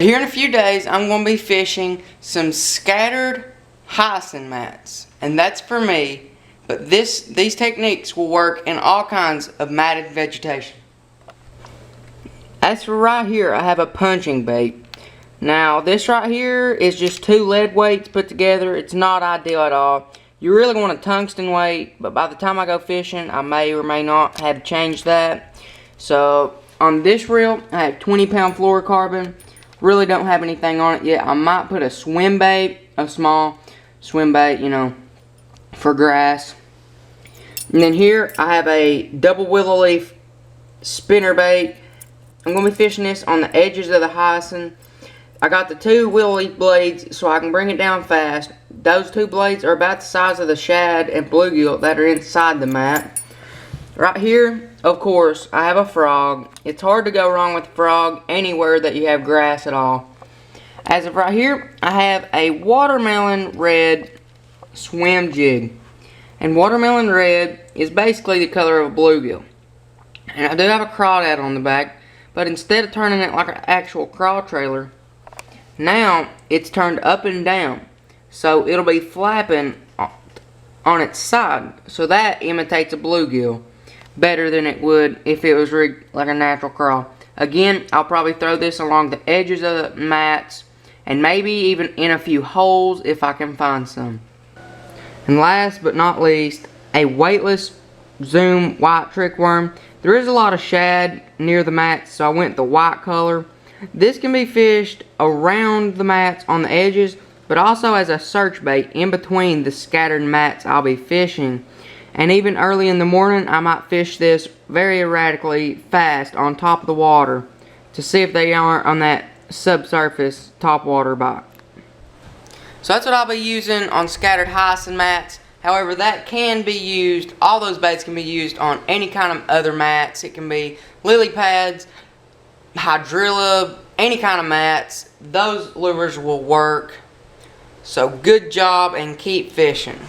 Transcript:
Here in a few days, I'm going to be fishing some scattered Hiasan mats, and that's for me. But these techniques will work in all kinds of matted vegetation. As for right here, I have a punching bait. Now, this right here is just 2 lead weights put together. It's not ideal at all. You really want a tungsten weight, but by the time I go fishing, I may or may not have to change that. So, on this reel, I have 20-pound fluorocarbon. Really don't have anything on it yet. I might put a swim bait, a small swim bait, you know, for grass. And then here, I have a double willow leaf spinnerbait. I'm going to be fishing this on the edges of the Hiasan. I got the 2 willow leaf blades so I can bring it down fast. Those 2 blades are about the size of the shad and bluegill that are inside the mat. Right here, of course, I have a frog. It's hard to go wrong with a frog anywhere that you have grass at all. As of right here, I have a watermelon red swim jig. And watermelon red is basically the color of a bluegill. And I do have a crawdad on the back, but instead of turning it like an actual craw trailer, now it's turned up and down. So it'll be flapping on its side. So that imitates a bluegill better than it would if it was rigged like a natural craw. Again, I'll probably throw this along the edges of the mats and maybe even in a few holes if I can find some. And last but not least, a weightless zoom white trick worm. There is a lot of shad near the mats, so I went the white color. This can be fished around the mats on the edges, but also as a search bait in between the scattered mats I'll be fishing. And even early in the morning, I might fish this very erratically fast on top of the water to see if they aren't on that subsurface top water bite. So that's what I'll be using on scattered Hiasan mats. However, that can be used, all those baits can be used on any kind of other mats. It can be lily pads, Hydrilla, any kind of mats. Those lures will work. So good job and keep fishing.